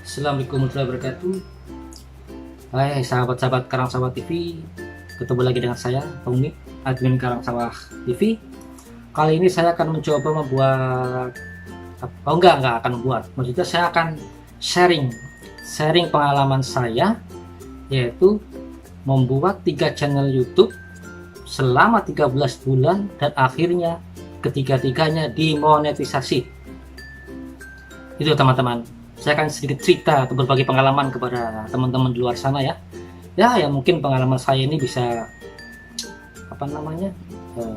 Assalamualaikum warahmatullahi wabarakatuh. Hai sahabat-sahabat Karang Sawah TV, ketemu lagi dengan saya Tommy, admin Karang Sawah TV. Kali ini saya akan mencoba membuat, enggak akan membuat, maksudnya saya akan sharing pengalaman saya, yaitu membuat 3 channel YouTube selama 13 bulan dan akhirnya ketiga-tiganya dimonetisasi. Itu teman-teman, saya akan sedikit cerita atau berbagi pengalaman kepada teman-teman di luar sana ya. Ya mungkin pengalaman saya ini bisa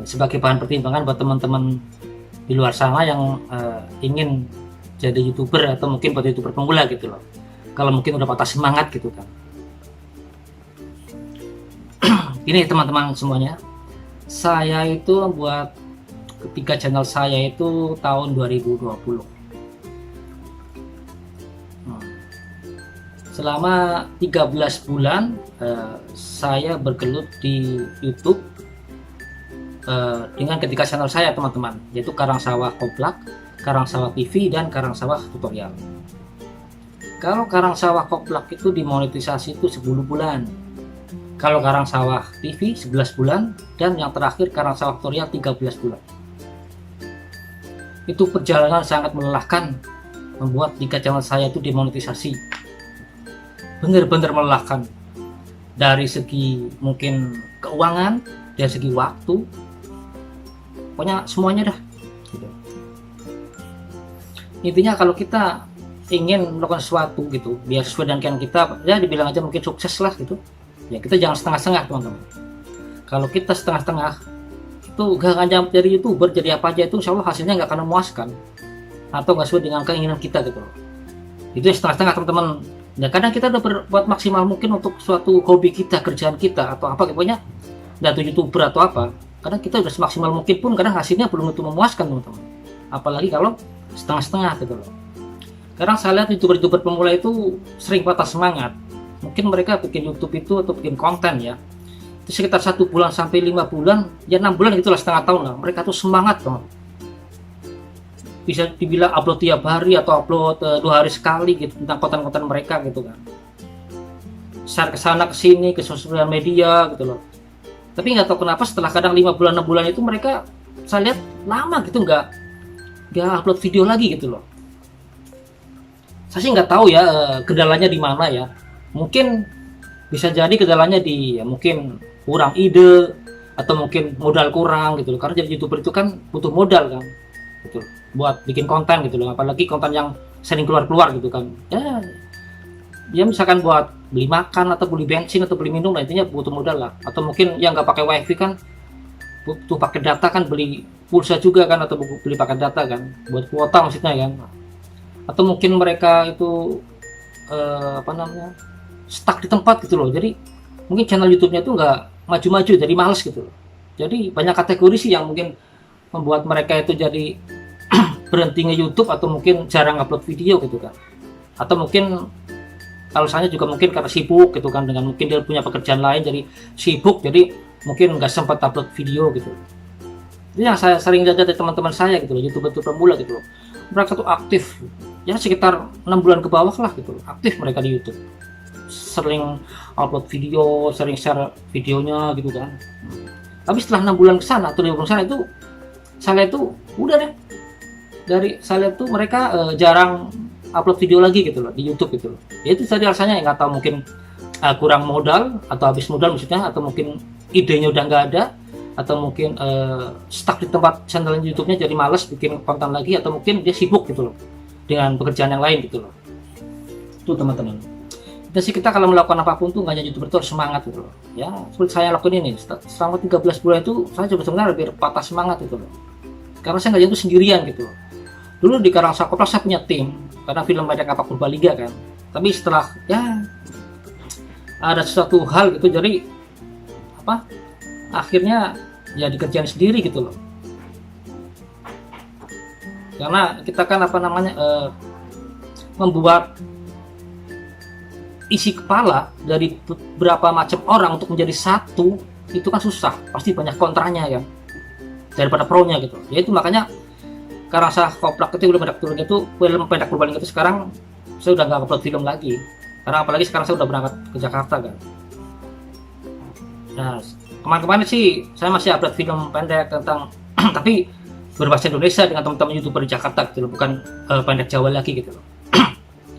sebagai bahan pertimbangan buat teman-teman di luar sana yang ingin jadi YouTuber atau mungkin buat YouTuber pemula gitu loh. Kalau mungkin udah patah semangat gitu kan. Ini teman-teman semuanya, saya itu membuat ketiga channel saya itu tahun 2020. Selama 13 bulan saya bergelut di YouTube dengan ketiga channel saya teman-teman, yaitu Karang Sawah Koplak, Karang Sawah TV, dan Karang Sawah Tutorial. Kalau Karang Sawah Koplak itu dimonetisasi itu 10 bulan, kalau Karang Sawah TV 11 bulan, dan yang terakhir Karang Sawah Tutorial 13 bulan. Itu perjalanan sangat melelahkan membuat 3 channel saya itu dimonetisasi. Benar-benar melelahkan dari segi mungkin keuangan, dari segi waktu, pokoknya semuanya dah gitu. Intinya kalau kita ingin melakukan sesuatu gitu biar sesuai dengan keinginan kita, ya dibilang aja mungkin sukses lah gitu ya, kita jangan setengah-setengah teman-teman. Kalau kita setengah-setengah itu gak akan jadi YouTuber, jadi apa aja itu insya Allah hasilnya nggak akan memuaskan atau nggak sesuai dengan keinginan kita gitu. Itu ya setengah-setengah teman-teman. Ya kadang kita udah berbuat maksimal mungkin untuk suatu hobi kita, kerjaan kita atau apa pokoknya, atau YouTuber atau apa, kadang kita udah semaksimal mungkin pun kadang hasilnya belum tentu memuaskan teman-teman, apalagi kalau setengah-setengah gitu loh. Sekarang saya lihat YouTuber pemula itu sering patah semangat. Mungkin mereka bikin YouTube itu atau bikin konten ya, itu sekitar 1 bulan sampai 5 bulan, ya 6 bulan gitulah, setengah tahun lah, mereka tuh semangat banget, bisa dibilang upload tiap hari atau upload 2 hari sekali gitu tentang konten-konten mereka gitu kan, share ke sana ke sini ke sosial media gitu loh. Tapi nggak tahu kenapa setelah kadang 5 bulan 6 bulan itu mereka saya lihat lama gitu nggak upload video lagi gitu loh. Saya sih nggak tahu ya kendalanya di mana ya. Mungkin bisa jadi kendalanya di ya, mungkin kurang ide atau mungkin modal kurang gitu loh, karena jadi YouTuber itu kan butuh modal kan gitu buat bikin konten gitu loh, apalagi konten yang sering keluar gitu kan ya misalkan buat beli makan atau beli bensin atau beli minum lah, intinya butuh modal lah. Atau mungkin yang nggak pakai wifi kan butuh pakai data kan, beli pulsa juga kan, atau beli pakai data kan buat kuota maksudnya kan. Atau mungkin mereka itu stuck di tempat gitu loh, jadi mungkin channel YouTube-nya itu nggak maju-maju, jadi males gitu loh. Jadi banyak kategori sih yang mungkin membuat mereka itu jadi berhenti nge-YouTube atau mungkin jarang upload video gitu kan. Atau mungkin alasannya juga mungkin karena sibuk gitu kan, dengan mungkin dia punya pekerjaan lain jadi sibuk, jadi mungkin nggak sempat upload video gitu. Itu yang saya sering lihat dari teman-teman saya gitu loh, YouTuber pemula gitu loh. Mereka tuh aktif ya sekitar 6 bulan ke bawah lah gitu loh, aktif mereka di YouTube, sering upload video, sering share videonya gitu kan. Tapi setelah 6 bulan ke sana atau 5 bulan ke sana itu saya itu udah deh, dari saya lihat tuh mereka jarang upload video lagi gitu loh di YouTube gitu loh. Ya itu tadi alasannya, nggak tahu mungkin kurang modal atau habis modal maksudnya, atau mungkin idenya udah nggak ada, atau mungkin stuck di tempat channel YouTube-nya jadi malas bikin konten lagi, atau mungkin dia sibuk gitu loh dengan pekerjaan yang lain gitu loh. Itu teman-teman. Dan sih kita kalau melakukan apapun tuh nggak hanya YouTuber itu harus semangat gitu loh. Ya seperti saya lakukan ini selama 13 bulan itu saya coba sebenarnya lebih patah semangat gitu loh. Karena saya nggak jadi sendirian gitu loh. Dulu di Karang Sawah Koplak saya punya tim karena film Medan Kapak Purbalingga kan. Tapi setelah ya ada sesuatu hal gitu, jadi akhirnya ya dikerjain sendiri gitu loh. Karena kita kan membuat isi kepala dari beberapa macam orang untuk menjadi satu itu kan susah, pasti banyak kontranya kan daripada pro-nya gitu. Ya itu makanya Karang Sawah Koplak itu film pendek Purbalingga itu sekarang saya udah nggak upload film lagi, karena apalagi sekarang saya udah berangkat ke Jakarta kan. Nah, kemarin-kemarin sih saya masih upload film pendek tentang tapi berbahasa Indonesia dengan teman-teman YouTuber di Jakarta gitu loh, bukan pendek Jawa lagi gitu loh.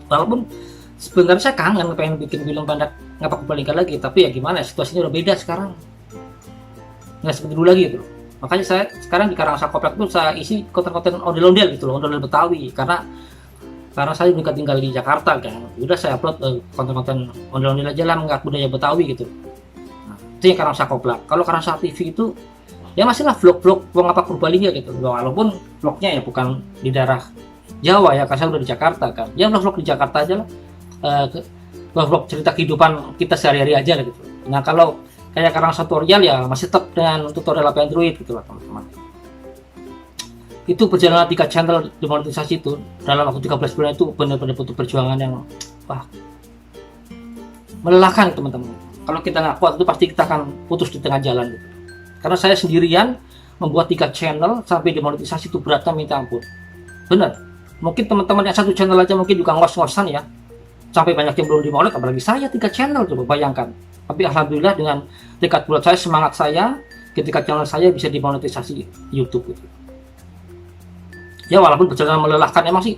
Walaupun sebenarnya saya kangen pengen bikin film pendek Ngapak Purbalingga lagi, tapi ya gimana, situasinya udah beda sekarang, nggak seperti dulu lagi gitu loh. Makanya saya sekarang di Karangasem Koplak tuh saya isi konten-konten ondel-ondel gitu loh, ondel-ondel Betawi, karena saya juga tinggal di Jakarta kan. Udah saya upload konten-konten ondel-ondel aja lah, mengaku budaya Betawi gitu. Nah, itu yang Karangasem Koplak. Kalau Karangasem TV itu ya masih lah vlog-vlog Ngapak Purbalingga gitu, walaupun vlognya ya bukan di daerah Jawa ya, karena saya udah di Jakarta kan. Ya vlog-vlog di Jakarta aja lah, vlog cerita kehidupan kita sehari-hari aja lah gitu. Nah kalau kayak Karangasem tutorial ya masih tetap dengan tutorial HP Android gitu lah teman-teman. Itu perjalanan 3 channel demonetisasi itu dalam waktu 13 bulan itu benar-benar butuh perjuangan yang melelahkan teman-teman. Kalau kita nggak kuat itu pasti kita akan putus di tengah jalan gitu. Karena saya sendirian membuat 3 channel sampai demonetisasi itu beratnya minta ampun. Bener, mungkin teman-teman yang 1 channel aja mungkin juga ngos-ngosan ya, sampai banyak yang belum dimonet, apalagi saya 3 channel, coba bayangkan. Tapi alhamdulillah dengan tekad bulat saya, semangat saya, ketika channel saya bisa dimonetisasi YouTube gitu. Ya walaupun perjalanan melelahkan, emang sih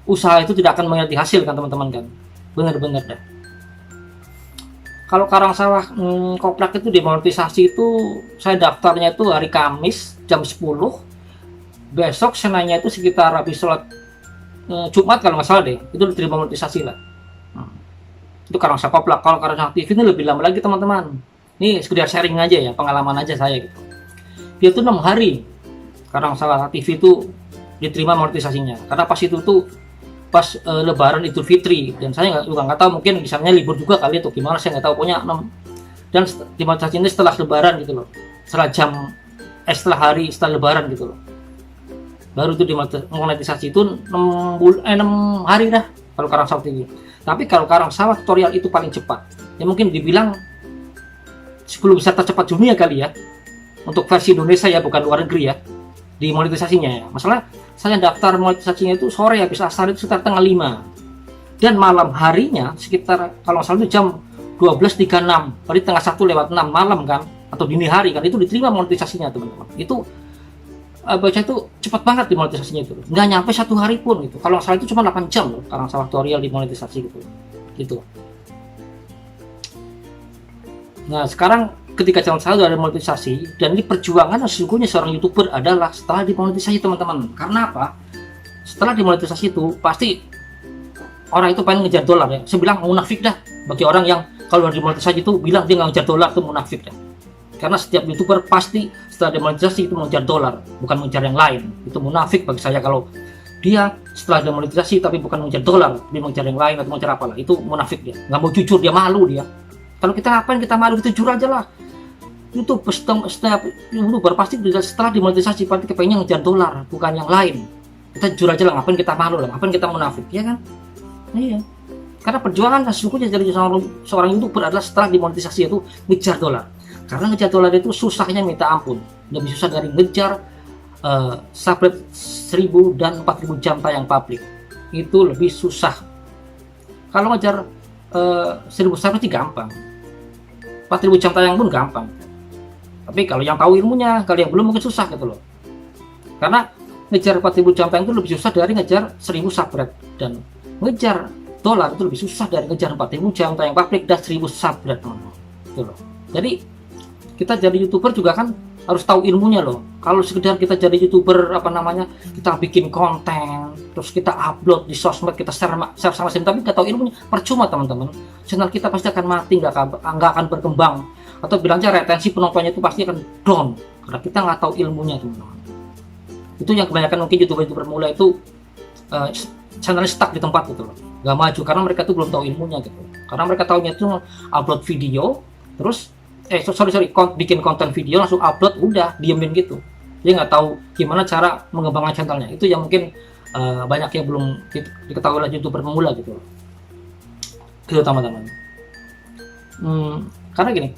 usaha itu tidak akan mengerti hasil kan teman-teman kan, bener-bener dah. Kalau Karangsawah Koplak itu dimonetisasi itu saya daftarnya itu hari Kamis jam 10, besok Seninnya itu sekitar habis sholat Jumat kalau nggak salah deh, itu diterima monetisasi lah. Itu Karangsawah Koplak. Kalau Karangsawah TV ini lebih lama lagi teman-teman. Ini sekedar sharing aja ya, pengalaman aja saya gitu. Dia tuh 6 hari Karangsawah TV itu diterima monetisasinya, karena pas itu tuh pas Lebaran Idul Fitri, dan saya nggak tahu, mungkin misalnya libur juga kali atau gimana, saya nggak tahu, pokoknya 6. Dan dimonetisasi ini setelah Lebaran gitu loh, setelah hari setelah Lebaran gitu loh, baru itu dimonetisasi. Itu 6 hari dah kalau Karangsawah TV. Tapi kalau Karangsawah tutorial itu paling cepat, ya mungkin dibilang 10 besar tercepat dunia kali ya, untuk versi Indonesia ya, bukan luar negeri ya, di monetisasinya ya. Masalah saya daftar monetisasinya itu sore habis asar itu sekitar tengah 5, dan malam harinya sekitar kalau salah itu jam 12.36, berarti tengah 1:06 malam kan, atau dini hari kan, itu diterima monetisasinya teman-teman. Itu baca itu cepat banget di monetisasinya itu, nggak nyampe 1 hari pun gitu. Kalau salah itu cuma 8 jam loh Karangsawah tutorial di monetisasi gitu. Nah sekarang ketika channel saya sudah ada monetisasi, dan ini perjuangan sesungguhnya seorang YouTuber adalah setelah dimonetisasi teman-teman. Karena apa? Setelah dimonetisasi itu pasti orang itu pengen ngejar dolar ya. Saya bilang munafik dah bagi orang yang kalau dimonetisasi itu bilang dia nggak ngejar dolar, itu munafik dah. Karena setiap YouTuber pasti setelah demonetisasi itu mengejar dolar, bukan mengejar yang lain. Itu munafik bagi saya kalau dia setelah demonetisasi tapi bukan mengejar dolar, dia mengejar yang lain atau mengejar apalah. Itu munafik dia, nggak mau jujur, dia malu dia. Kalau kita ngapain kita malu, kita jujur aja lah. YouTube setiap YouTuber pasti setelah dimonetisasi pasti kepengen ngejar dolar, bukan yang lain. Kita jujur aja lah, ngapain kita malu lah, ngapain kita munafik, ya kan? Iya. Karena perjuangan sesungguhnya jadi seorang YouTuber adalah setelah dimonetisasi itu ngejar dolar. Karena ngejar dolar itu susahnya minta ampun, lebih susah dari ngejar subscribe 1000 dan 4000 jam tayang publik. Itu lebih susah. Kalau ngejar 1000 subscribe itu gampang, 4000 jam tayang pun gampang. Tapi kalau yang tahu ilmunya, kalau yang belum mungkin susah gitu loh. Karena ngejar 4000 jam tayang itu lebih susah dari ngejar 1000 subscribe, dan ngejar dolar itu lebih susah dari ngejar 4000 jam tayang publik dan 1000 subscribe gitu loh. Jadi kita jadi YouTuber juga kan harus tahu ilmunya loh. Kalau sekedar kita jadi YouTuber kita bikin konten terus kita upload di sosmed, kita share sama tapi nggak tahu ilmunya, percuma teman-teman. Channel kita pasti akan mati, nggak akan berkembang, atau bilangnya retensi penontonnya itu pasti akan down karena kita nggak tahu ilmunya teman-teman. Itu yang kebanyakan mungkin YouTuber mulai itu channelnya stuck di tempat gitu loh, nggak maju karena mereka tuh belum tahu ilmunya gitu. Karena mereka tahunya itu upload video terus bikin konten video langsung upload, udah diemin gitu. Dia nggak tahu gimana cara mengembangkan channelnya. Itu yang mungkin banyak yang belum diketahui oleh YouTuber pemula gitu teman-teman. Karena gini,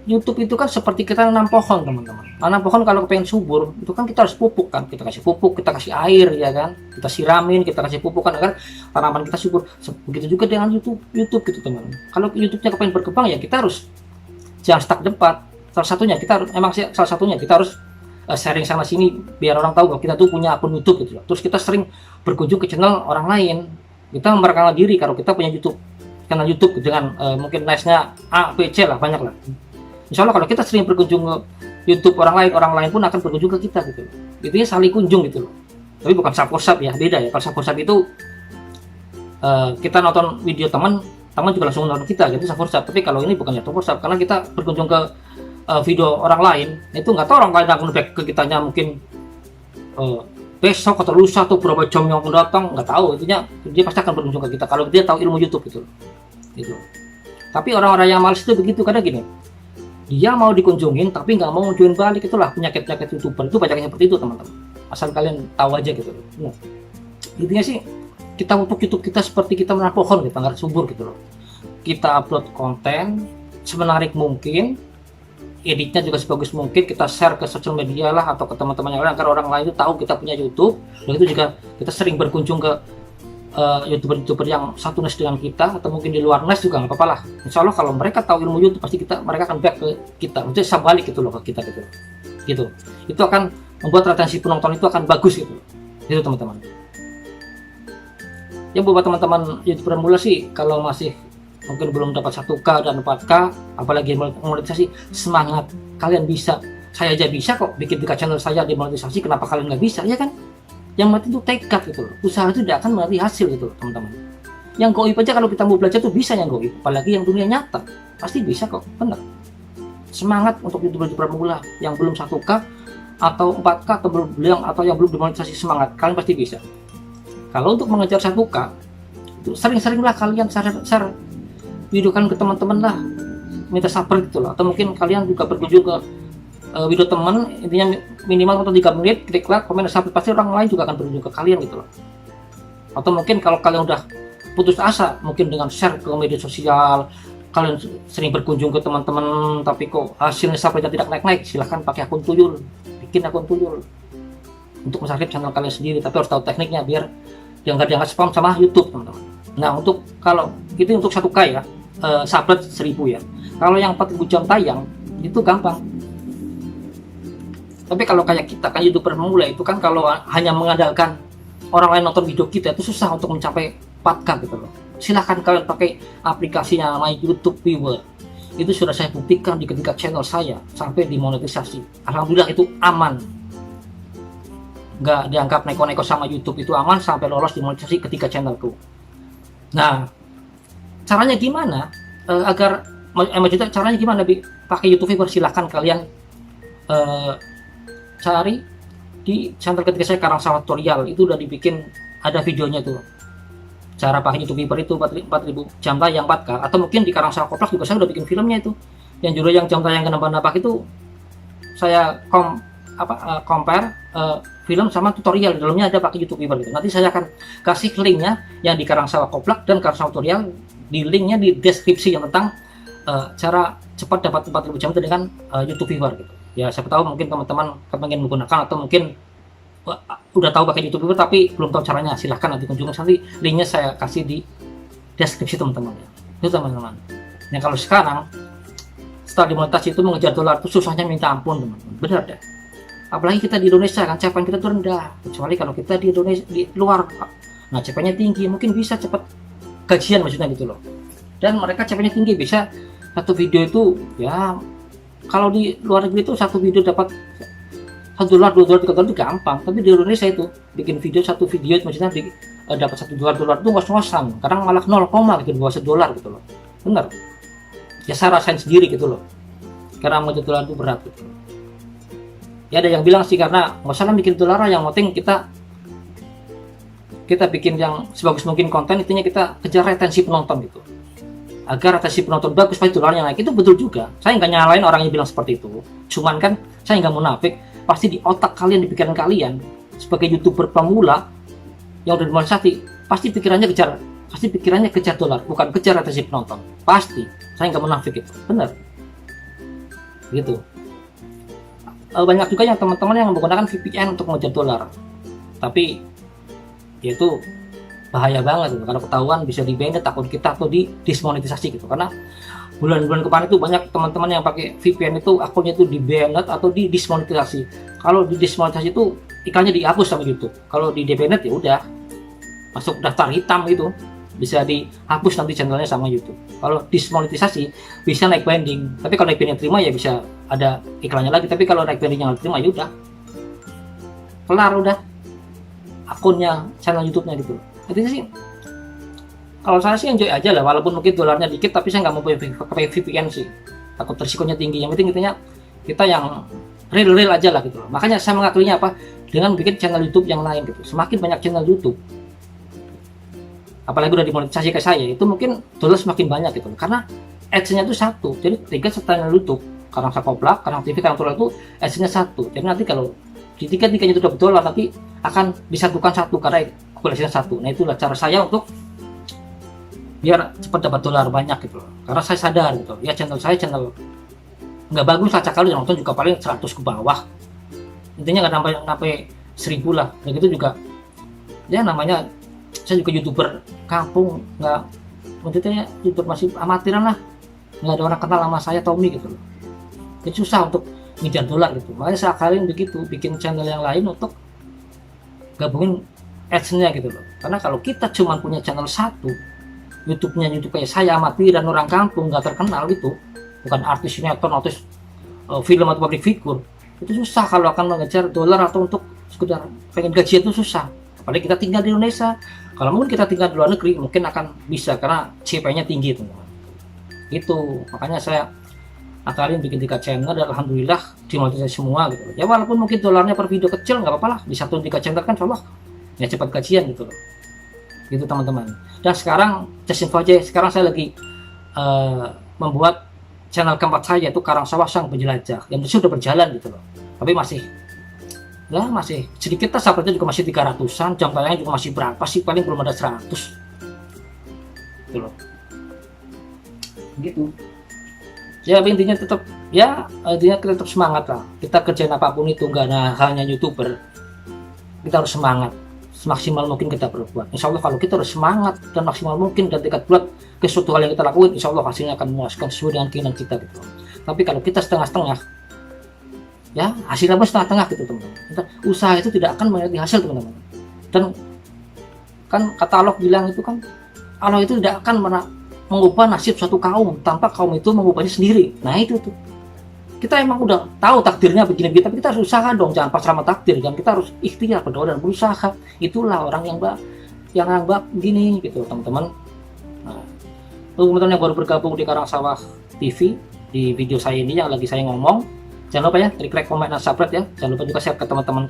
YouTube itu kan seperti kita nanam pohon, teman-teman. Nanam pohon kalau pengen subur, itu kan kita harus pupuk kan. Kita kasih pupuk, kita kasih air, ya kan. Kita siramin, kita kasih pupuk kan agar tanaman kita subur. Begitu juga dengan YouTube gitu, teman-teman. Kalau YouTube-nya pengen berkembang, ya kita harus jangan stuck debat. Salah satunya kita harus, kita harus sharing sana sini biar orang tahu bahwa kita tuh punya akun YouTube gitu. Terus kita sering berkunjung ke channel orang lain. Kita memperkenalkan diri kalau kita punya channel YouTube dengan mungkin nice-nya A, B, C lah, banyak lah. Insya Allah kalau kita sering berkunjung ke YouTube orang lain pun akan berkunjung ke kita gitu. Intinya saling kunjung gitu loh. Tapi bukan sap ya, beda ya. Kalau sap itu kita nonton video teman juga langsung nonton kita gitu, sap. Tapi kalau ini bukan ya sap karena kita berkunjung ke video orang lain, itu nggak tahu orang lain akan back ke kitanya mungkin besok atau lusa atau berapa jam yang akan datang, nggak tahu. Intinya dia pasti akan berkunjung ke kita kalau dia tahu ilmu YouTube gitu. Tapi orang-orang yang malas itu begitu, kadang gini, dia mau dikunjungin tapi nggak mau join balik. Itulah penyakit YouTuber itu, banyaknya seperti itu, teman-teman. Asal kalian tahu aja gitu. Nah, intinya sih kita untuk YouTube kita seperti kita menanam pohon, kita nggak subur gitu loh. Kita upload konten semenarik mungkin, editnya juga sebagus mungkin, kita share ke sosial media lah atau ke teman-teman yang lain agar orang lain itu tahu kita punya YouTube. Dan itu juga kita sering berkunjung ke YouTuber yang satu niche dengan kita atau mungkin di luar niche juga nggak apa-apa lah. Insya Allah kalau mereka tahu ilmu YouTube pasti mereka akan back ke kita, maksudnya sabalik gitu loh ke kita gitu. Itu akan membuat retensi penonton itu akan bagus gitu teman-teman. Ya buat teman-teman YouTuber mula sih, kalau masih mungkin belum dapat 1K dan 4K apalagi monetisasi, semangat, kalian bisa. Saya aja bisa kok bikin 3 channel saya dimonetisasi, kenapa kalian nggak bisa, ya kan? Yang mati itu tekad gitu loh. Usaha itu tidak akan mati hasil gitu loh, teman-teman. Yang goib aja kalau kita mau belajar tuh bisa yang goib, apalagi yang dunia nyata pasti bisa kok, bener. Semangat untuk YouTuber mula yang belum 1K atau 4K atau yang belum dimonetisasi, semangat, kalian pasti bisa. Kalau untuk mengejar 1K itu sering-seringlah kalian share video kan ke teman-teman lah, minta sabar gitu loh. Atau mungkin kalian juga berkunjung ke video teman, intinya minimal untuk 3 menit, klik like, komen, subscribe, pasti orang lain juga akan berkunjung ke kalian gitu loh. Atau mungkin kalau kalian udah putus asa, mungkin dengan share ke media sosial, kalian sering berkunjung ke teman-teman tapi kok hasilnya subscribe tidak naik-naik, silahkan pakai akun tuyul, bikin akun tuyul untuk subscribe channel kalian sendiri. Tapi harus tahu tekniknya biar yang nggak dianggap spam sama YouTube, teman-teman. Nah, untuk kalau itu untuk 1K ya, subscribe 1000 ya. Kalau yang 4000 jam tayang itu gampang. Tapi kalau kayak kita kan YouTuber pemula itu kan kalau hanya mengandalkan orang lain nonton video kita itu susah untuk mencapai 4K gitu loh. Silahkan kalian pakai aplikasinya namanya YouTube Viewer. Itu sudah saya buktikan di ketiga channel saya sampai dimonetisasi. Alhamdulillah itu aman. Nggak dianggap neko-neko sama YouTube, itu aman sampai lolos dimonetisasi ketiga channelku. Nah, caranya gimana agar caranya gimana pakai YouTube Viewer? Silahkan kalian cari di channel ketiga saya, Karangsawah Tutorial, itu udah dibikin, ada videonya tuh cara pakai YouTube Viewer itu 4000 jam tayang 4K. Atau mungkin di Karangsawah Koplak juga saya udah bikin filmnya itu, yang judul yang jam tayang kenapa itu saya compare film sama tutorial, di dalamnya ada pakai YouTube Viewer gitu. Nanti saya akan kasih linknya yang di Karangsawah Koplak dan Karangsawah Tutorial, di linknya di deskripsi yang tentang cara cepat dapat 4000 jam itu dengan YouTube Viewer gitu. Ya siapa tahu mungkin teman-teman pengen menggunakan atau mungkin udah tahu pakai YouTube Viewer tapi belum tahu caranya, silahkan nanti kunjungi, nanti linknya saya kasih di deskripsi teman-teman ya. Itu teman-teman. Nah kalau sekarang setelah dimonetisasi itu mengejar dolar itu susahnya minta ampun, teman-teman. Benar deh. Apalagi kita di Indonesia kan capaian kita tuh rendah, kecuali kalau kita di Indonesia, di luar, nah capaiannya tinggi, mungkin bisa cepat gajian maksudnya gitu loh. Dan mereka capaiannya tinggi, bisa satu video itu ya, kalau di luar negeri itu satu video dapat $1, $2, $3 itu gampang. Tapi di Indonesia itu bikin video, satu video maksudnya dapat $1, $2 itu ngos-ngosan, kadang malah 0, gitu, di bawah $1 gitu loh. Bener ya, saya rasain sendiri gitu loh, karena mengejar dolar itu berat gitu. Ya ada yang bilang sih karena nggak salah bikin dolar, yang penting kita bikin yang sebagus mungkin konten, intinya kita kejar retensi penonton gitu, agar retensi penonton bagus pasti dolarnya naik. Itu betul juga, saya nggak nyalain orang yang bilang seperti itu, cuman kan saya nggak munafik, pasti di otak kalian, di pikiran kalian sebagai YouTuber pemula yang udah dimonetisasi, pasti pikirannya kejar dolar, bukan kejar retensi penonton. Pasti, saya nggak munafik itu, bener. gitu. Banyak juga yang teman-teman yang menggunakan VPN untuk mengejar dolar, tapi ya itu bahaya banget gitu. Karena ketahuan bisa di banned akun kita atau di dismonetisasi gitu. Karena bulan-bulan kemarin itu banyak teman-teman yang pakai VPN itu akunnya itu di banned atau di dismonetisasi. Kalau di dismonetisasi itu iklannya dihapus sama YouTube. Kalau di banned ya udah masuk daftar hitam gitu, bisa dihapus nanti channelnya sama YouTube. Kalau dismonetisasi bisa naik banding, tapi kalau naik banding terima ya bisa ada iklannya lagi. Tapi kalau naik banding yang terima ya udah kelar, udah akunnya channel YouTube-nya gitu. Jadi sih kalau saya sih enjoy aja lah, walaupun mungkin dolarnya dikit, tapi saya nggak mau pakai VPN sih, takut resikonya tinggi. Yang penting intinya kita yang real aja lah gitu loh. Makanya saya mengakuinya apa, dengan bikin channel YouTube yang lain gitu. Semakin banyak channel YouTube, apalagi udah dimonetisasi ke saya, itu mungkin dolar semakin banyak gitu, karena ads-nya itu satu. Jadi 3 channel YouTube, Karang Saka Koplak, Karang TV, Karang Tular itu ads-nya satu. Jadi nanti kalau di tiga-tiganya itu dapat dolar, nanti akan disatukan satu karena ads-nya satu. Nah itulah cara saya untuk biar cepat dapat dolar banyak gitu loh. Karena saya sadar gitu, ya channel saya channel nggak bagus, acak kali yang nonton juga paling 100 ke bawah. Intinya nggak sampai 1000 lah. Dan gitu juga ya namanya saya juga YouTuber kampung, nggak maksudnya YouTuber masih amatiran lah, nggak ada orang kenal sama saya, Tommy gitu loh. Jadi susah untuk ngejar dolar gitu. Makanya saya akalin begitu, bikin channel yang lain untuk gabungin ads-nya gitu loh. Karena kalau kita cuma punya channel satu, YouTube-nya YouTube kayak saya amatiran orang kampung nggak terkenal gitu, bukan artis sinetron, artis film atau public figure, itu susah kalau akan mengejar dolar atau untuk sekedar pengen gajian itu susah. Apalagi kita tinggal di Indonesia. Kalau mungkin kita tinggal di luar negeri mungkin akan bisa karena CP-nya tinggi teman-teman. Itu makanya saya akalin bikin 3 channel dan alhamdulillah dimonetisasi semua gitu. Ya walaupun mungkin dolarnya per video kecil nggak apa-apa lah, di satu 3 channel kan insyaallah ya cepat gajian gitu loh. Gitu teman-teman. Dan sekarang just info aja, sekarang saya lagi membuat channel keempat saya itu Karang Sawah Sang Penjelajah, yang sudah berjalan gitu loh. Tapi masih sedikit lah, subscribe-nya juga masih 300-an, jam tayangnya juga masih berapa sih, paling belum ada 100 gitu loh. Gitu ya, intinya tetap ya, intinya kita tetap semangat lah. Kita kerjain apapun itu, nggak ada halnya YouTuber, kita harus semangat semaksimal mungkin kita berbuat. Insya Allah kalau kita harus semangat dan maksimal mungkin dan tekad bulat ke suatu hal yang kita lakuin, insya Allah hasilnya akan memuaskan sesuai dengan keinginan kita gitu. Tapi kalau kita setengah-setengah, ya hasilnya pun setengah-tengah gitu teman-teman. Usaha itu tidak akan menjadi hasil teman-teman. Dan kan kata Allah bilang itu kan, Allah itu tidak akan mengubah nasib suatu kaum tanpa kaum itu mengubahnya sendiri. Nah itu tuh, kita emang udah tahu takdirnya begini, tapi kita harus usaha dong, jangan pasrah sama takdir kan. Kita harus ikhtiar, berdoa dan berusaha. Itulah orang yang gini gitu teman-teman. Nah, teman-teman yang baru bergabung di Karang Sawah TV, di video saya ini yang lagi saya ngomong, jangan lupa ya klik like, komen, dan subscribe ya. Jangan lupa juga share ke teman-teman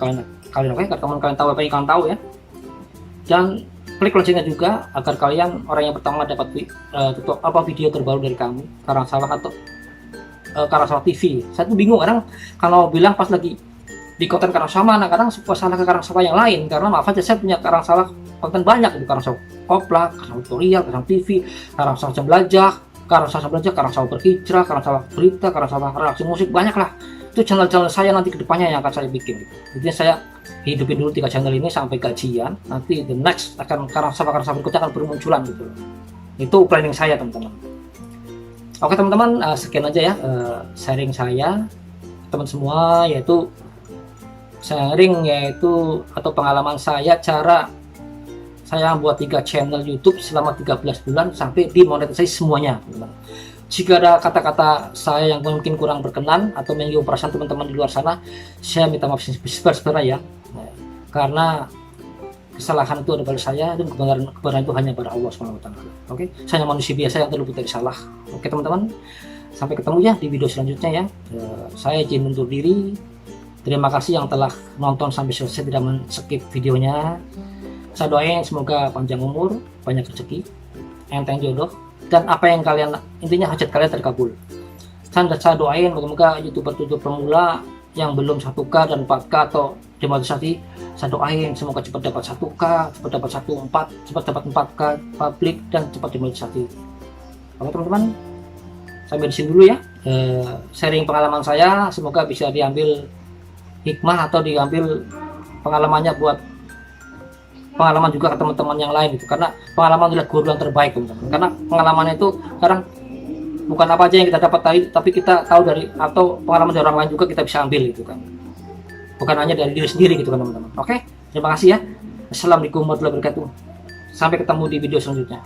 kalian oke, ke teman kalian tahu apa yang kalian tahu ya. Dan klik loncengnya juga agar kalian orang yang pertama dapat video terbaru dari kami, Karang Sawah atau Karang Sawah TV. Saya tuh bingung orang kalau bilang pas lagi di konten Karang Sawah, nah kadang salah ke Karang Sawah yang lain, karena maaf aja saya punya Karang Sawah konten banyak, itu Karang Sawah Koplak, Karang Sawah tutorial, Karang TV, Karang Sawah Jam Belajar, Karang Sawah Berhijrah, Karang Sawah Berita, Karang Sawah Reaksi Musik, banyak lah. Itu channel-channel saya nanti kedepannya yang akan saya bikin gitu. Jadi saya hidupin dulu 3 channel ini sampai gajian, nanti the next akan Karang Sawah berikutnya akan bermunculan gitu. Itu planning saya teman-teman. Oke teman-teman, sekian aja ya sharing saya teman semua, yaitu atau pengalaman saya cara saya buat 3 channel YouTube selama 13 bulan sampai dimonetisasi semuanya teman-teman. Jika ada kata-kata saya yang mungkin kurang berkenan atau menyinggung perasaan teman-teman di luar sana, saya minta maaf sebesar-besarnya ya. Karena kesalahan itu adalah saya dan kebenaran itu hanya pada Allah SWT. Oke, saya manusia biasa yang terluput dari salah. Oke teman-teman, sampai ketemu ya di video selanjutnya ya. Saya izin undur diri. Terima kasih yang telah nonton sampai selesai, tidak men-skip videonya. Saya doain semoga panjang umur, banyak rezeki, enteng jodoh, dan apa yang kalian, intinya hajat kalian terkabul. Saya doain semoga YouTuber pemula yang belum 1K dan 4K atau demonetisasi, saya doain semoga cepat dapat 1K, cepat dapat 1.4, cepat dapat 4K publik, dan cepat demonetisasi. Oke teman-teman, sampai di sini dulu ya. sharing pengalaman saya, semoga bisa diambil hikmah atau diambil pengalamannya buat pengalaman juga ke teman-teman yang lain gitu, karena pengalaman adalah guru yang terbaik teman-teman. Karena pengalamannya itu sekarang bukan apa aja yang kita dapat tadi, tapi kita tahu dari atau pengalaman dari orang lain juga kita bisa ambil gitu kan, bukan hanya dari diri sendiri gitu kan teman-teman. Oke, terima kasih ya. Assalamualaikum warahmatullahi wabarakatuh. Sampai ketemu di video selanjutnya.